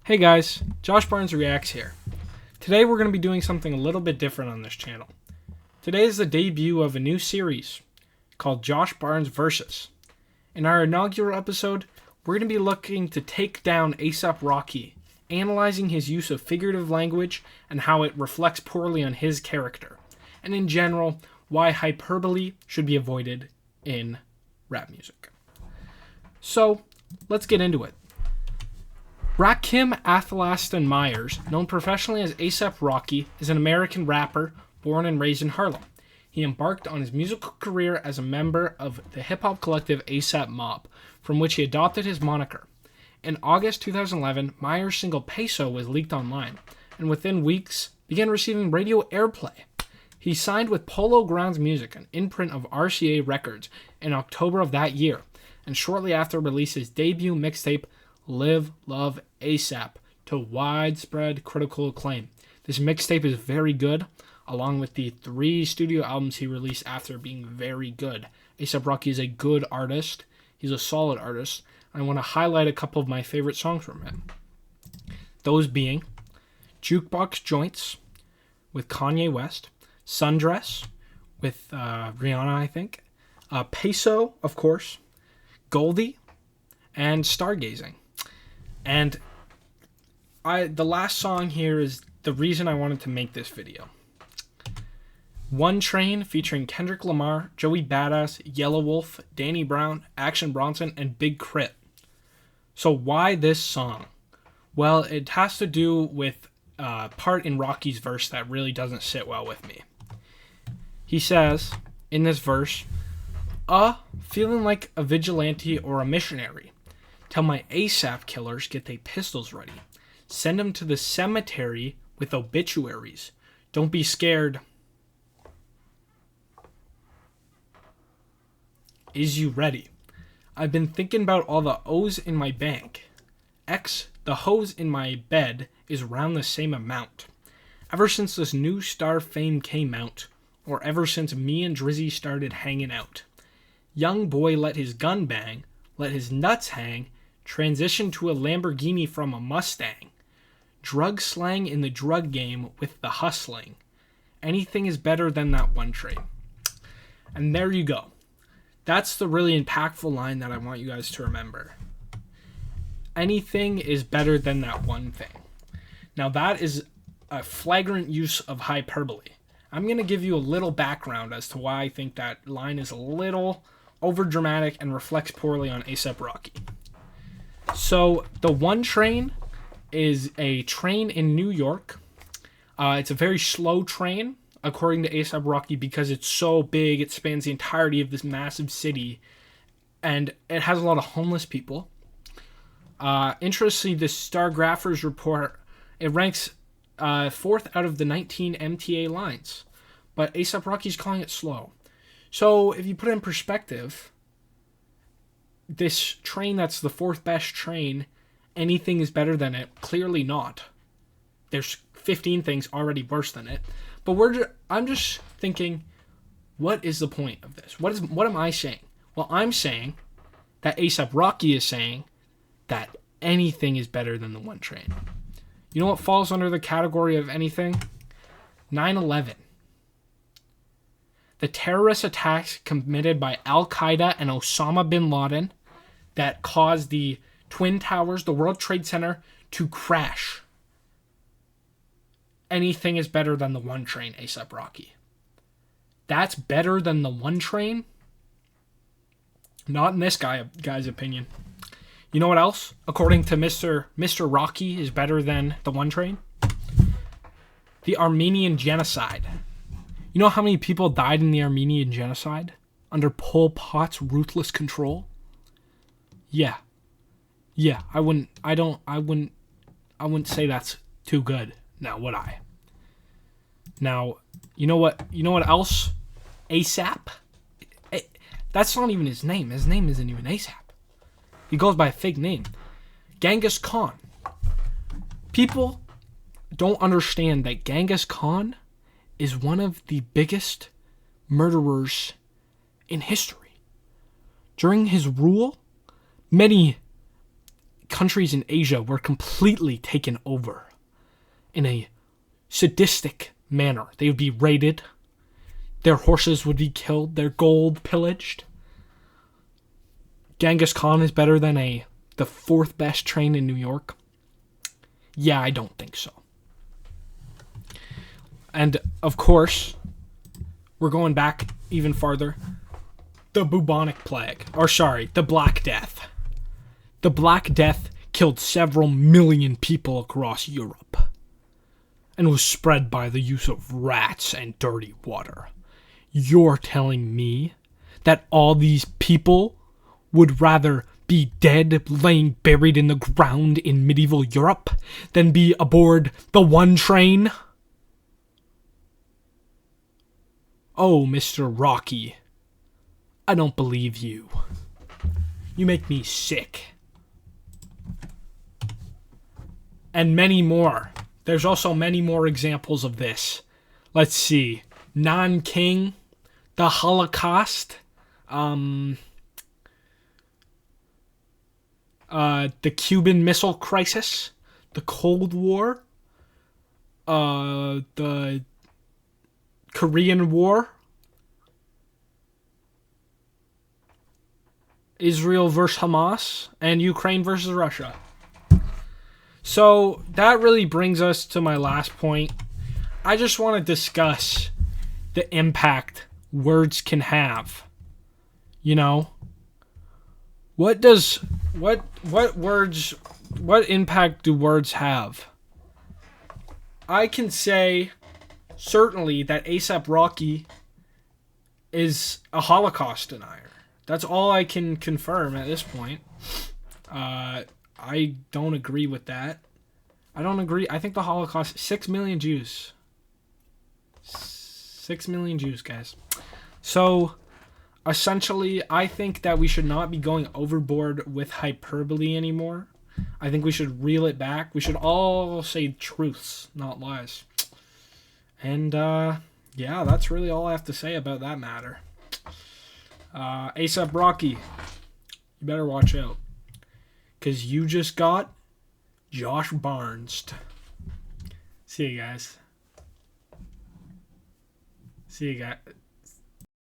Hey guys, Josh Barnes Reacts here. Today we're going to be doing something a little bit different on this channel. Today is the debut of a new series called Josh Barnes Versus. In our inaugural episode, we're going to be looking to take down A$AP Rocky, analyzing his use of figurative language and how it reflects poorly on his character, and in general, why hyperbole should be avoided in rap music. So, let's get into it. Rakim Athelstan Myers, known professionally as A$AP Rocky, is an American rapper born and raised in Harlem. He embarked on his musical career as a member of the hip-hop collective A$AP Mob, from which he adopted his moniker. In August 2011, Myers' single Peso was leaked online, and within weeks began receiving radio airplay. He signed with Polo Grounds Music, an imprint of RCA Records, in October of that year, and shortly after released his debut mixtape, Live, Love, A$AP, to widespread critical acclaim. This mixtape is very good, along with the 3 studio albums he released after being very good. A$AP Rocky is a good artist. He's a solid artist. I want to highlight a couple of my favorite songs from him. Those being Jukebox Joints with Kanye West, Sundress with Rihanna, I think, Peso, of course, Goldie, and Stargazing. And the last song here is the reason I wanted to make this video. One Train featuring Kendrick Lamar, Joey Badass, Yellow Wolf, Danny Brown, Action Bronson, and Big Crit. So why this song? Well, it has to do with a part in Rocky's verse that really doesn't sit well with me. He says in this verse, feeling like a vigilante or a missionary. Tell my A$AP killers get they pistols ready. Send them to the cemetery with obituaries. Don't be scared. Is you ready? I've been thinking about all the O's in my bank. The hose in my bed is around the same amount. Ever since this new star fame came out, or ever since me and Drizzy started hanging out. Young boy let his gun bang, let his nuts hang, transition to a Lamborghini from a Mustang. Drug slang in the drug game with the hustling. Anything is better than that one train. And there you go. That's the really impactful line that I want you guys to remember. Anything is better than that one thing. Now that is a flagrant use of hyperbole. I'm going to give you a little background as to why I think that line is a little overdramatic and reflects poorly on A$AP Rocky. So, the One Train is a train in New York. It's a very slow train, according to A$AP Rocky, because it's so big, it spans the entirety of this massive city, and it has a lot of homeless people. Interestingly, the Stargraphers report, it ranks 4th out of the 19 MTA lines, but A$AP Rocky's calling it slow. So, if you put it in perspective, this train that's the 4th best train, anything is better than it? Clearly not. There's 15 things already worse than it. But I'm just thinking, what is the point of this? What am I saying? Well, I'm saying that A$AP Rocky is saying that anything is better than the One Train. You know what falls under the category of anything? 9/11. The terrorist attacks committed by Al-Qaeda and Osama bin Laden that caused the Twin Towers, the World Trade Center, to crash. Anything is better than the One Train, A$AP Rocky. That's better than the One Train? Not in this guy's opinion. You know what else, according to Mr. Rocky, is better than the One Train? The Armenian Genocide. You know how many people died in the Armenian Genocide under Pol Pot's ruthless control? Yeah, I wouldn't say that's too good. Now, would I? Now, you know what else? A$AP? That's not even his name. His name isn't even A$AP. He goes by a fake name. Genghis Khan. People don't understand that Genghis Khan is one of the biggest murderers in history. During his rule, many countries in Asia were completely taken over in a sadistic manner. They would be raided. Their horses would be killed. Their gold pillaged. Genghis Khan is better than the fourth best train in New York. Yeah, I don't think so. And, of course, we're going back even farther. The bubonic plague. Or, sorry, the Black Death. The Black Death killed several million people across Europe and was spread by the use of rats and dirty water. You're telling me that all these people would rather be dead, laying buried in the ground in medieval Europe, than be aboard the one train? Oh, Mr. Rocky, I don't believe you. You make me sick. And many more. There's also many more examples of this. Let's see. Nanking, the Holocaust, the Cuban Missile Crisis, the Cold War, the Korean War, Israel versus Hamas, and Ukraine versus Russia. So that really brings us to my last point. I just want to discuss the impact words can have. You know, what impact do words have? I can say certainly that A$AP Rocky is a Holocaust denier. That's all I can confirm at this point. I don't agree with that. I don't agree. I think the Holocaust, 6 million Jews. 6 million Jews, guys. So, essentially, I think that we should not be going overboard with hyperbole anymore. I think we should reel it back. We should all say truths, not lies. And, yeah, that's really all I have to say about that matter. A$AP Rocky, you better watch out. Because you just got Josh Barnes. See you guys. See you guys.